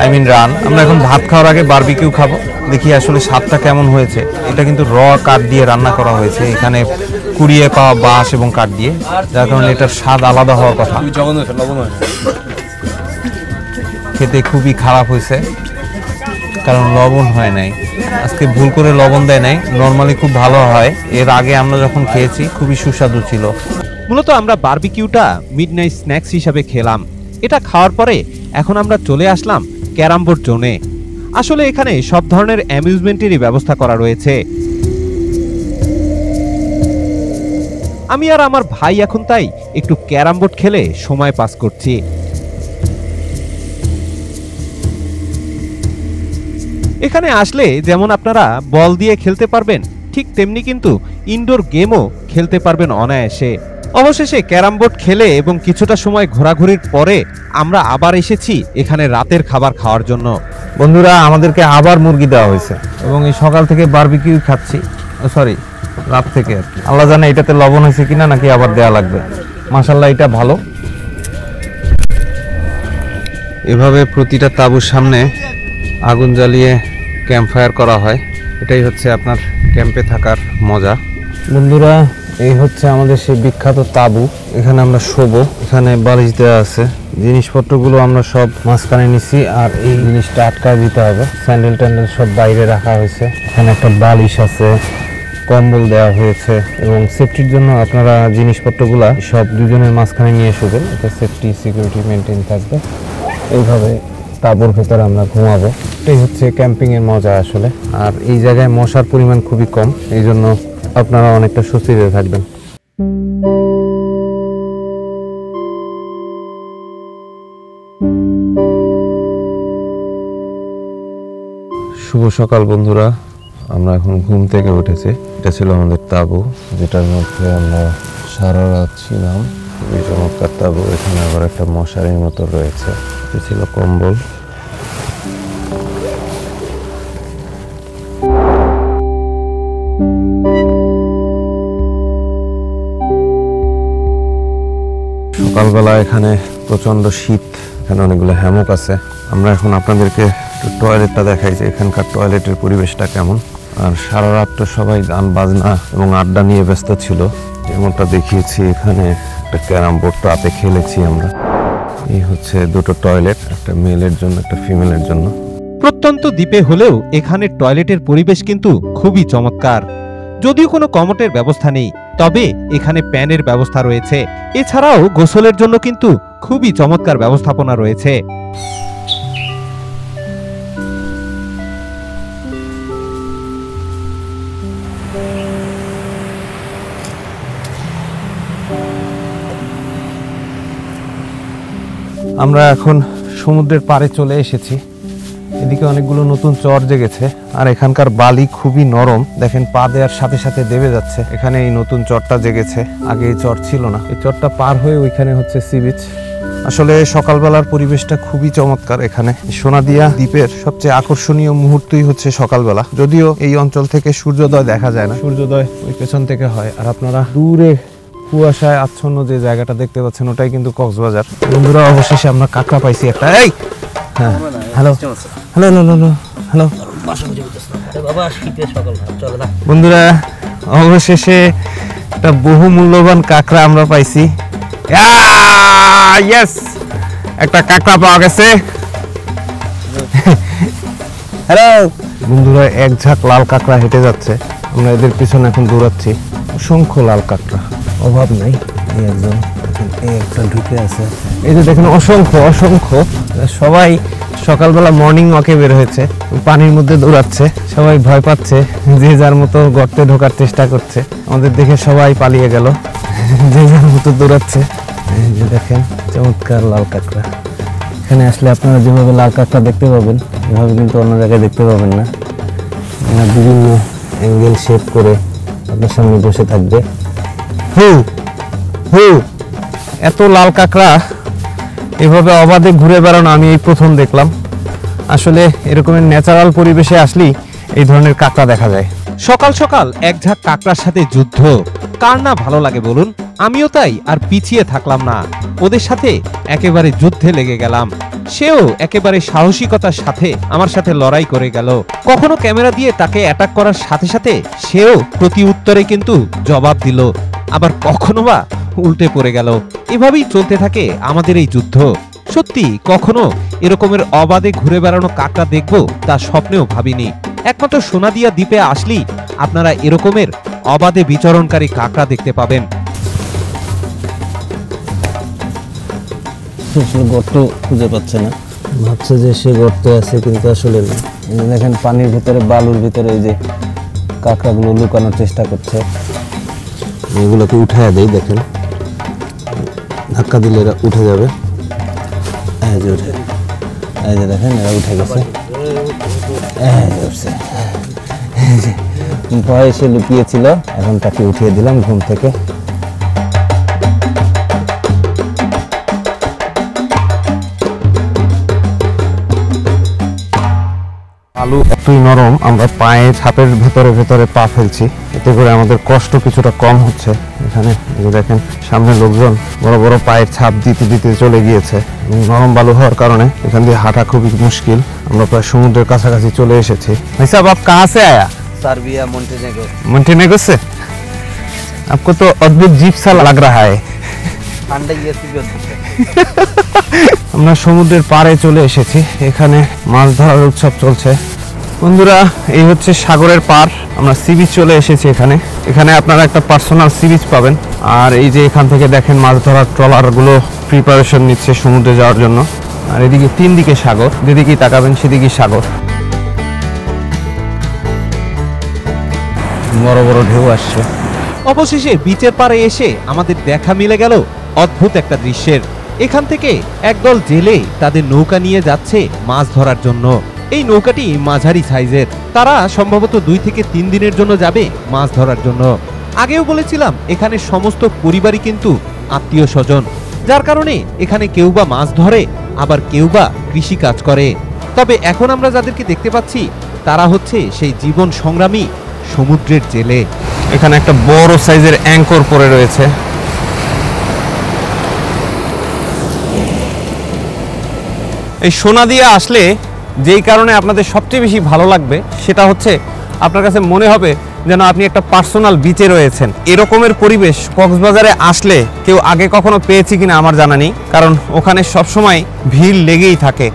S3: আই মিন রান। আমরা এখন ভাত খাওয়ার আগে বারবিকিউ খাবো, দেখি আসলে স্বাদটা কেমন হয়েছে। এটা কিন্তু র কাঠ দিয়ে রান্না করা হয়েছে, এখানে কুড়িয়ে পাওয়া বাঁশ এবং কাঠ দিয়ে, যার কারণে এটার স্বাদ আলাদা হওয়ার কথা। খেতে খুবই খারাপ হয়েছে, কারণ লবণ হয় নাই। আজকে ভুল করে লবণ দেয় নাই, নর্মালি খুব ভালো হয়। এর আগে আমরা যখন খেয়েছি খুবই সুস্বাদু ছিল।
S2: মূলত আমরা বারবিকিউটা মিডনাইট স্ন্যাক্স হিসাবে খেলাম। এটা খাওয়ার পরে এখন আমরা চলে আসলাম ক্যারাম বোর্ড জোনে। আসলে এখানে সব ধরনের অ্যামিউজমেন্টেরই ব্যবস্থা করা রয়েছে। আমি আর আমার ভাই এখন তাই একটু ক্যারাম বোর্ড খেলে সময় পাস করছি। এখানে আসলে যেমন আপনারা বল দিয়ে খেলতে পারবেন, ঠিক তেমনি কিন্তু ইনডোর গেমও খেলতে পারবেন অনায়াসে। অবশেষে ক্যারাম বোর্ড খেলে এবং কিছুটা সময় ঘোরাঘুরির পরে আমরা আবার এসেছি এখানে রাতের খাবার খাওয়ার জন্য।
S3: বন্ধুরা, আমাদেরকে আবার মুরগি দেওয়া হয়েছে এবং এই সকাল থেকে বারবিকিউ খাচ্ছি, সরি রাত থেকে। আল্লাহ জানে এটাতে লবণ হয়েছে কিনা, নাকি আবার দেওয়া লাগবে। মাশাআল্লাহ, এটা ভালো। এভাবে প্রতিটা তাঁবুর সামনে আগুন জ্বালিয়ে ক্যাম্প ফায়ার করা হয়। এটাই হচ্ছে আপনার ক্যাম্পে থাকার মজা। বন্ধুরা, এই হচ্ছে আমাদের সেই বিখ্যাত তাঁবু। এখানে আমরা শোবো। এখানে বালিশ দেওয়া আছে। জিনিসপত্রগুলো আমরা সব মাঝখানে নিছি, আর এই জিনিসটা আটকায় দিতে হবে। স্যান্ডেল ট্যান্ডেল সব বাইরে রাখা হয়েছে। এখানে একটা বালিশ আছে, কম্বল দেওয়া হয়েছে, এবং সেফটির জন্য আপনারা জিনিসপত্রগুলা সব দুজনের মাঝখানে নিয়ে শুবেন, এতে সেফটি সিকিউরিটি মেনটেন থাকবে। এইভাবে তাঁবুর ভেতরে আমরা ঘুমাবো। এটাই হচ্ছে ক্যাম্পিংয়ের মজা আসলে। আর এই জায়গায় মশার পরিমাণ খুবই কম, এই জন্য আপনারা অনেকটা স্বস্তিতে থাকবেন। শুভ সকাল বন্ধুরা, আমরা এখন ঘুম থেকে উঠেছি। এটা ছিল আমাদের তাঁবু, যেটার মধ্যে আমরা সারা রাত ছিলাম। খুবই চমৎকার তাবু। এখানে আবার একটা মশারির মতো রয়েছে, এটি ছিল কম্বল। সকালবেলা এখানে প্রচন্ড শীত, এখানে অনেকগুলো হ্যামক আছে। আমরা এখন আপনাদেরকে টয়লেটটা দেখাই যে এখানকার টয়লেটের পরিবেশটা কেমন। আর সারা রাত তো সবাই গান বাজনা এবং আড্ডা নিয়ে ব্যস্ত ছিল, যেমনটা দেখিয়েছি। এখানে একটা ক্যারাম বোর্ড রাতে খেলেছি আমরা। এই হচ্ছে দুটো টয়লেট, একটা মেলের জন্য একটা ফিমেলের জন্য।
S2: প্রত্যন্ত দ্বীপে হলেও এখানে টয়লেটের পরিবেশ কিন্তু খুবই চমৎকার। যদিও কোনো কমোটের ব্যবস্থা নেই, তবে এখানে প্যানের ব্যবস্থা রয়েছে। এছাড়াও গোসলের জন্য কিন্তু খুবই চমৎকার ব্যবস্থাপনা রয়েছে।
S3: আমরা এখন সমুদ্রের পাড়ে চলে এসেছি। এদিকে অনেকগুলো নতুন চর জেগেছে, আর এখানকার বালি খুবই নরম। দেখেন পা দেওয়ার সাথে সাথে দেবে যাচ্ছে। এখানে এই নতুন চরটা জেগেছে, আগে এই চর ছিল না। এই চরটা পার হয়ে ওইখানে হচ্ছে সি বিচ। আসলে সকালবেলার পরিবেশটা খুবই চমৎকার। এখানে সোনাদিয়া দ্বীপের সবচেয়ে আকর্ষণীয় মুহূর্তই হচ্ছে সকালবেলা। যদিও এই অঞ্চল থেকে সূর্যোদয় দেখা যায় না, সূর্যোদয় ওই পেছন থেকে হয়। আর আপনারা দূরে কুয়াশায় আচ্ছন্ন যে জায়গাটা দেখতে পাচ্ছেন, ওটাই কিন্তু কক্সবাজার। বন্ধুরা, অবশেষে আমরা কাঁকড়া পাইছি একটা। এই হ্যাঁ, হ্যালো হ্যালো হ্যালো হ্যালো বন্ধুরা, অবশেষে একটা বহু মূল্যবান কাঁকড়া আমরা পাইছি। ইয়েস, একটা কাঁকড়া পাওয়া গেছে। হ্যালো বন্ধুরা, এক ঝাঁক লাল কাঁকড়া হেঁটে যাচ্ছে। আমরা এদের পিছনে এখন দৌড়াচ্ছি। অসংখ্য লাল কাঁকড়া, অভাব নাই। এই একজন ঢুকে আছে। এই যে দেখেন, অসংখ্য অসংখ্য। সবাই সকালবেলা মর্নিং ওয়াকে বের হয়েছে, পানির মধ্যে দৌড়াচ্ছে। সবাই ভয় পাচ্ছে, যে যার মতো গর্তে ঢোকার চেষ্টা করছে। আমাদের দেখে সবাই পালিয়ে গেল, যে যার মতো দৌড়াচ্ছে। এই যে দেখেন, চমৎকার লাল কাঁকড়া। এখানে আসলে আপনারা যেভাবে লাল কাঁকড়া দেখতে পাবেন, এভাবে কিন্তু অন্য জায়গায় দেখতে পাবেন না। এরা বিভিন্ন অ্যাঙ্গেল শেপ করে আপনার সামনে বসে থাকবে। হু হু, এত লাল কাঁকড়া এভাবে অবাধে ঘুরে বেড়ানো আমি এই প্রথম দেখলাম। আসলে এরকমের ন্যাচারাল পরিবেশে আসলেই এই ধরনের কাঁকড়া দেখা যায়।
S2: সকাল সকাল এক ঝাঁক কাকড়ার সাথে যুদ্ধ, কার না ভালো লাগে বলুন? আমিও তাই আর পিছিয়ে থাকলাম না, ওদের সাথে একেবারে যুদ্ধে লেগে গেলাম। সেও একেবারে সাহসিকতার সাথে আমার সাথে লড়াই করে গেল। কখনো ক্যামেরা দিয়ে তাকে অ্যাটাক করার সাথে সাথে সেও প্রতি উত্তরে কিন্তু জবাব দিল, আবার কখনো বা উল্টে পড়ে গেল। এভাবেই চলতে থাকে আমাদের এই যুদ্ধ। সত্যি কখনো এরকমের অবাধে ঘুরে বেড়ানো কাকড়া দেখবো তা স্বপ্নেও ভাবিনি। একমাত্র সোনাদিয়া দ্বীপে আসলেই আপনারা এরকমের অবাধে বিচরণকারী কাকড়া দেখতে পাবেন।
S3: গর্ত খুঁজে পাচ্ছে না, ভাবছে যে সে গর্তে আছে, কিন্তু আসলে না। দেখেন পানির ভিতরে, বালুর ভিতরে এই যে কাঁকড়াগুলো লুকানোর চেষ্টা করছে। এগুলোকে উঠায় দেই, দেখেন ধাক্কা দিলে এরা উঠে যাবে। এই যে উঠে, এই যে দেখেন এরা উঠে গেছে। ভয়ে সে লুকিয়েছিল, এখন তাকে উঠিয়ে দিলাম ঘুম থেকে। আলু এতই নরম, আমরা পায়ে ছাপের ভেতরে ভেতরে পা ফেলছি, এতে করে আমাদের কষ্ট কিছুটা কম হচ্ছে। এখানে দেখেন সামনে লোকজন বড় বড় পায়ের ছাপ দিতে দিতে চলে গিয়েছে। নরম বালু হওয়ার কারণে এখান দিয়ে হাঁটা খুবই মুশকিল। আমরা প্রায় সমুদ্রের কাছাকাছি চলে এসেছি। ভাই সাহেব, आप कहाँ से आया?
S4: Serbia, Montenegro.
S3: मोंटेनेग्रो से? आपको तो अद्भुत जीप सा लग रहा है।
S4: ठंडा ये भी अद्भुत है।
S3: আমরা সমুদ্রের পাড়ে চলে এসেছি, এখানে মাছ ধরার উৎসব চলছে। বন্ধুরা, এই হচ্ছে সাগরের পাড়। আমরা সি বিচ চলে এসেছি। এখানে এখানে আপনারা একটা পার্সোনাল সি বিচ পাবেন। আর এই যে এখান থেকে দেখেন মাছ ধরার ট্রলারগুলো প্রিপারেশন নিচ্ছে সমুদ্রে যাওয়ার জন্য। আর এদিকে তিন দিকে সাগর, যেদিকেই তাকাবেন সেদিকেই সাগর। বড় বড় ঢেউ আসছে।
S2: অবশেষে বিচের পাড়ে এসে আমাদের দেখা মিলে গেল অদ্ভুত একটা দৃশ্যের। এখান থেকে একদল জেলে তাদের নৌকা নিয়ে যাচ্ছে মাছ ধরার জন্য। এই নৌকাটি মাঝারি সাইজের। তারা সম্ভবত 2 থেকে 3 দিনের জন্য যাবে মাছ ধরার জন্য। আগেও বলেছিলাম এখানে সমস্ত পরিবারই কিন্তু আত্মীয় স্বজন, যার কারণে এখানে কেউ বা মাছ ধরে, আবার কেউ বা কৃষি কাজ করে। তবে এখন আমরা যাদেরকে দেখতে পাচ্ছি তারা হচ্ছে সেই জীবন সংগ্রামী সমুদ্রের জেলে।
S3: এখানে একটা বড় সাইজের অ্যাঙ্কর পড়ে রয়েছে। এই সোনাদিয়া আসলে যেই কারণে আপনাদের সবচেয়ে বেশি ভালো লাগবে সেটা হচ্ছে আপনার কাছে মনে হবে যেন আপনি একটা পার্সোনাল বিচে রয়েছেন। এরকমের পরিবেশ কক্সবাজারে আসলে কেউ আগে কখনো পেয়েছি কিনা আমার জানা নেই, কারণ ওখানে সবসময় ভিড় লেগেই থাকে।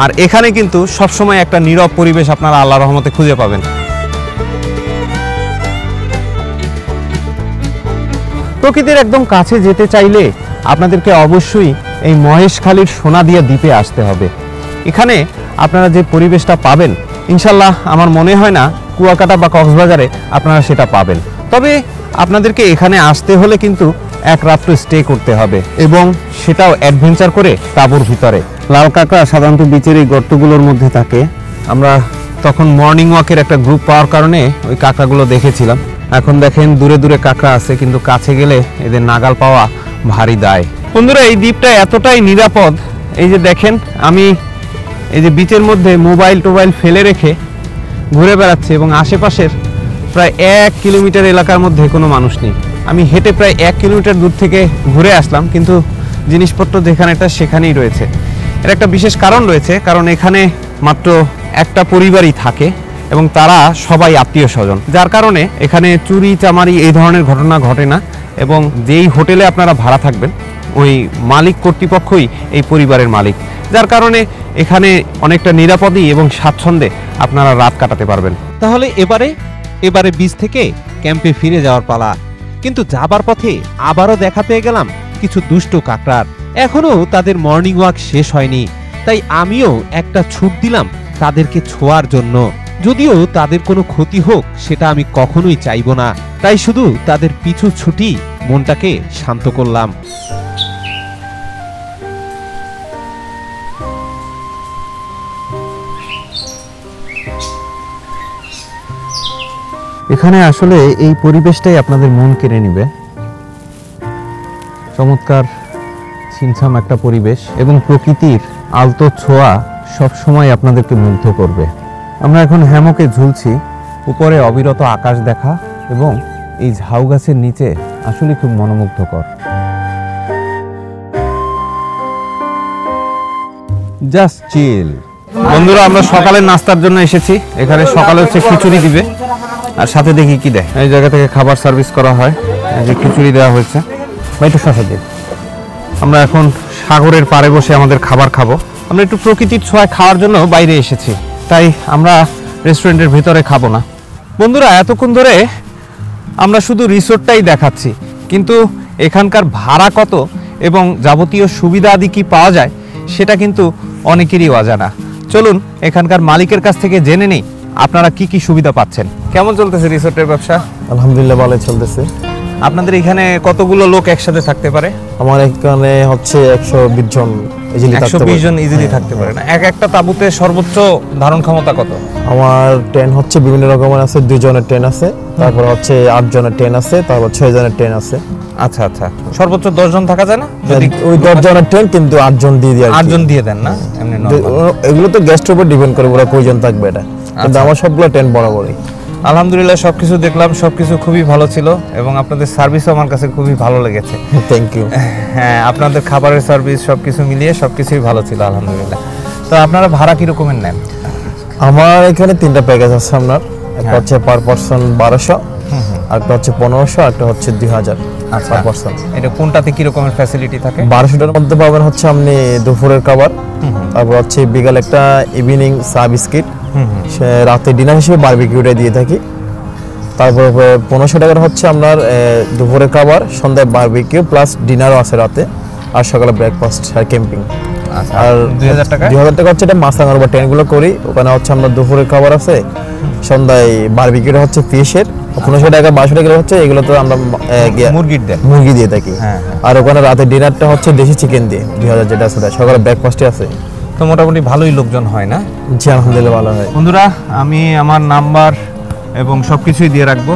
S3: আর এখানে কিন্তু সবসময় একটা নীরব পরিবেশ আপনারা আল্লাহর রহমতে খুঁজে পাবেন। প্রকৃতির একদম কাছে যেতে চাইলে আপনাদেরকে অবশ্যই এই মহেশখালীর সোনাদিয়া দ্বীপে আসতে হবে। এখানে আপনারা যে পরিবেশটা পাবেন ইনশাল্লাহ আমার মনে হয় না কুয়াকাটা বা কক্সবাজারে আপনারা সেটা পাবেন। তবে আপনাদেরকে এখানে আসতে হলে কিন্তু এক রাত্র স্টে করতে হবে, এবং সেটাও অ্যাডভেঞ্চার করে তাঁবুর ভিতরে। লাল কাঁকড়া সাধারণত বিচের এই গর্তগুলোর মধ্যে থাকে। আমরা তখন মর্নিং ওয়াকের একটা গ্রুপ পাওয়ার কারণে ওই কাঁকড়াগুলো দেখেছিলাম। এখন দেখেন দূরে দূরে কাঁকড়া আছে, কিন্তু কাছে গেলে এদের নাগাল পাওয়া ভারী দায়। বন্ধুরা, এই দ্বীপটা এতটাই নিরাপদ, এই যে দেখেন আমি এই যে বিচের মধ্যে মোবাইল টোবাইল ফেলে রেখে ঘুরে বেড়াচ্ছি, এবং আশেপাশের প্রায় 1 কিলোমিটার এলাকার মধ্যে কোনো মানুষ নেই। আমি হেঁটে প্রায় 1 কিলোমিটার দূর থেকে ঘুরে আসলাম, কিন্তু জিনিসপত্র যেখানেটা সেখানেই রয়েছে। এর একটা বিশেষ কারণ রয়েছে, কারণ এখানে মাত্র একটা পরিবারই থাকে এবং তারা সবাই আত্মীয় স্বজন, যার কারণে এখানে চুরি চামারি এই ধরনের ঘটনা ঘটে না। এবং যেই হোটেলে আপনারা ভাড়া থাকবেন ওই মালিক কর্তৃপক্ষই এই পরিবারের মালিক, যার কারণে এখানে অনেকটা নিরাপদই এবং স্বাচ্ছন্দ্যে আপনারা রাত কাটাতে পারবেন।
S2: তাহলে এবারে বিচ থেকে ক্যাম্পে ফিরে যাওয়ার পালা। কিন্তু যাবার পথে আবারও দেখা পেয়ে গেলাম কিছু দুষ্ট কাকড়ার। এখনো তাদের মর্নিং ওয়াক শেষ হয়নি, তাই আমিও একটা ছুট দিলাম তাদেরকে ছোঁয়ার জন্য। যদিও তাদের কোনো ক্ষতি হোক সেটা আমি কখনোই চাইবো না, তাই শুধু তাদের পিছু ছুটি মনটাকে শান্ত করলাম।
S3: এখানে আসলে এই পরিবেশটাই আপনাদের মন কেড়ে নেবে। চমৎকার ছিমছাম একটা পরিবেশ এবং প্রকৃতির আলতো ছোঁয়া সবসময় আপনাদেরকে মুগ্ধ করবে। আমরা এখন হ্যামকে ঝুলছি, উপরে অবিরত আকাশ দেখা এবং এই ঝাউ গাছের নিচে আসলে খুব মনোমুগ্ধকর। Just chill. বন্ধুরা, আমরা সকালের নাস্তার জন্য এসেছি। এখানে সকালে হচ্ছে খিচুড়ি দিবে, আর সাথে দেখি কি দেয়। এই জায়গা থেকে খাবার সার্ভিস করা হয়, এই যে খিচুড়ি দেওয়া হয়েছে। একটু শসা দিন। আমরা এখন সাগরের পাড়ে বসে আমাদের খাবার খাবো। আমরা একটু প্রকৃতির ছোঁয়ায় খাওয়ার জন্য বাইরে এসেছি, তাই আমরা রেস্টুরেন্টের ভিতরে খাবো না। বন্ধুরা, এতক্ষণ ধরে আমরা শুধু রিসোর্টটাই দেখাচ্ছি, কিন্তু এখানকার ভাড়া কত এবং যাবতীয় সুবিধা আদি কি পাওয়া যায় সেটা কিন্তু অনেকেরই অজানা। চলুন এখানকার মালিকের কাছ থেকে জেনে নিই আপনারা কি কি সুবিধা পাচ্ছেন। কেমন চলতেছে রিসোর্টের ব্যবসা?
S5: আলহামদুলিল্লাহ ভালো চলতেছে।
S3: আপনাদের এখানে কতগুলো লোক একসাথে থাকতে পারে?
S5: আমার এখানে হচ্ছে 120 জন ইজিলি থাকতে পারে।
S3: 120 জন ইজিলি থাকতে পারে না? একটা তাঁবুতে সর্বোচ্চ ধারণ ক্ষমতা কত?
S5: আমার ট্রেন হচ্ছে বিভিন্ন রকমের আছে, 2 জনের ট্রেন আছে, তারপর হচ্ছে 8 জনের ট্রেন আছে, তারপর 6 জনের ট্রেন আছে।
S3: আচ্ছা আচ্ছা, সর্বোচ্চ 10 জন থাকা যায় না? যদি
S5: ওই 10 জনের ট্রেন কিন্তু 8 জন দিয়ে দেয়।
S3: 8 জন দিয়ে দেন না? এমনি নরমাল।
S5: এগুলো তো গেস্টের উপর ডিপেন্ড করে ওরা কয়জন থাকবে এটা, কিন্তু আমার সবগুলো ট্রেন বরাবরই।
S3: আলহামদুলিল্লাহ সবকিছু দেখলাম, সবকিছু খুবই ভালো ছিল এবং আপনাদের সার্ভিসও আমার কাছে খুবই ভালো লেগেছে।
S5: Thank you.
S3: হ্যাঁ, আপনাদের খাবারের সার্ভিস সবকিছু মিলিয়ে সবকিছুই ভালো ছিল আলহামদুলিল্লাহ। তো আপনারা ভাড়া কি রকমের নেন?
S5: আমার এখানে 3টা প্যাকেজ আছে আপনার। একটা হচ্ছে পার পারসন 1200, একটা হচ্ছে 1500, একটা হচ্ছে 2000 পার পারসন।
S3: এটা কোনটাতে কি রকমের ফ্যাসিলিটি থাকে?
S5: 1200টার মধ্যে পাবেন হচ্ছে আপনি দুপুরের খাবার, তারপর হচ্ছে বিকাল একটা ইভিনিং চা বিস্কিট, রাতে ডিনার হিসেবে বারবিকিউটা দিয়ে থাকি। তারপর 1500 টাকার হচ্ছে আপনার দুপুরের খাবার, সন্ধ্যায় বারবিকিউ প্লাস ডিনারও আছে রাতে, আর সকালে ব্রেকফাস্ট আর ক্যাম্পিং। আর
S3: 2000 টাকা?
S5: 2000 টাকা হচ্ছে এটা মাছরাঙার বা ট্রেনগুলো করি, ওখানে হচ্ছে আমরা দুপুরের খাবার আছে, সন্ধ্যায় বারবিকিউটা হচ্ছে ফিশের। 1500 টাকা 1200 টাকা হচ্ছে এগুলো তো আমরা মুরগি দিয়ে থাকি। আর ওখানে রাতে ডিনারটা হচ্ছে দেশি চিকেন দিয়ে 2000 যেটা আছে, সকালে ব্রেকফাস্টে আছে।
S3: তো মোটামুটি ভালোই লোকজন হয় না?
S5: জি আলহামদুলিল্লাহ ভালো হয়।
S3: বন্ধুরা, আমি আমার নাম্বার এবং সবকিছুই দিয়ে রাখবো,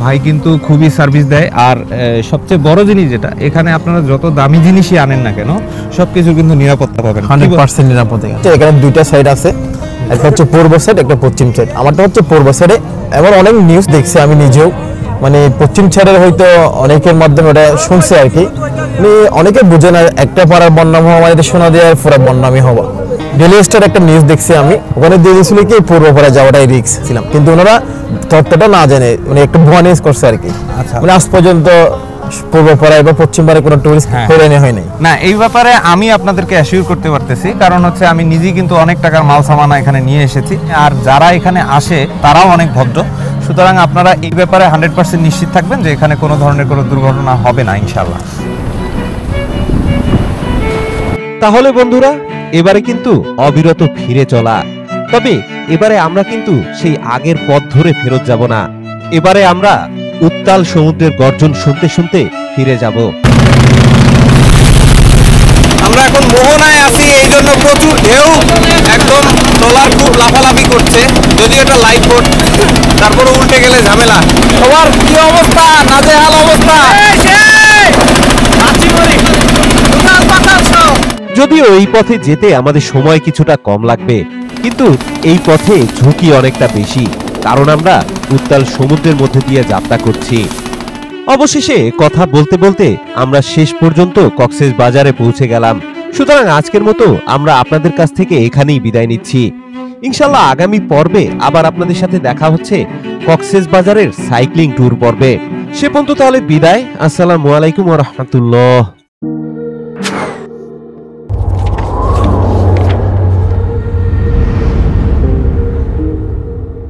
S3: ভাই কিন্তু খুবই সার্ভিস দেয়। আর সবচেয়ে বড় জিনিস যেটা, এখানে আপনারা যত দামি জিনিসই আনেন না কেন সবকিছু কিন্তু নিরাপত্তা পাবেন।
S5: 100% নিরাপদ এখানে দুইটা সাইড আছে, একটা হচ্ছে পূর্ব সাইড, একটা পশ্চিম সাইড। আমারটা হচ্ছে পূর্ব সাইডে। এমন অনেক নিউজ দেখছি আমি নিজেও, মানে পশ্চিম সাইডের হয়তো অনেকের মাধ্যমে ওটা শুনছে আর কি, মানে অনেকে বুঝে না একটা পাড়ার বন্যা হওয়া মানে সোনা দিয়ে পুরো বন্যামি হওয়া। ডেলি স্টার একটা নিউজ দেখছি আমি, ওখানে দিয়ে দিয়েছিল কি পূর্ব পাড়া যাওয়াটাই রিস্ক ছিলাম, কিন্তু ওনারা তথ্যটা না জেনে মানে একটু ভুয়া নিউজ করছে আর কি। মানে আজ পর্যন্ত পূর্ব পাড়ায় বা পশ্চিম পাড়ায় কোনো টুরিস্ট হয়রানি হয় নাই।
S3: না, এই ব্যাপারে আমি আপনাদেরকে অ্যাসিওর করতে পারতেছি, কারণ হচ্ছে আমি নিজেই কিন্তু অনেক টাকার মাল সামানা এখানে নিয়ে এসেছি, আর যারা এখানে আসে তারাও অনেক ভদ্র। সুতরাং আপনারা এই ব্যাপারে 100% নিশ্চিত থাকবেন যে এখানে কোনো ধরনের কোনো দুর্ঘটনা হবে না ইনশাআল্লাহ।
S2: তাহলে বন্ধুরা, এবারে কিন্তু অবিরত ফিরে চলা। তবে এবারে আমরা কিন্তু সেই আগের পথ ধরে ফেরত যাব না। এবারে আমরা উত্তাল সমুদ্রের গর্জন শুনতে শুনতে ফিরে যাব।
S3: আমরা এখন মোহনায় আছি, এই জন্য প্রচুর ঢেউ, একদম ট্রলার খুব লাফালাফি করছে, যদিও এটা লাইফ বোট, তারপরে উল্টে গেলে ঝামেলা। তোমার কি অবস্থা? নাজেহাল অবস্থা।
S2: যদিও এই পথে যেতে আমাদের সময় কিছুটা কম লাগবে, কিন্তু এই পথে ঝুঁকি অনেকটা বেশি, কারণ আমরা উত্তাল সমুদ্রের মধ্যে দিয়ে যাত্রা করছি। অবশেষে কথা বলতে বলতে আমরা শেষ পর্যন্ত কক্সেস বাজারে পৌঁছে গেলাম। সুতরাং আজকের মতো আমরা আপনাদের কাছ থেকে এখানেই বিদায় নিচ্ছি। ইনশাল্লাহ আগামী পর্বে আবার আপনাদের সাথে দেখা হচ্ছে কক্সেস বাজারের সাইক্লিং ট্যুর পর্বে। সে পর্যন্ত তাহলে বিদায়। আসসালামু আলাইকুম ওয়া রাহমাতুল্লাহ।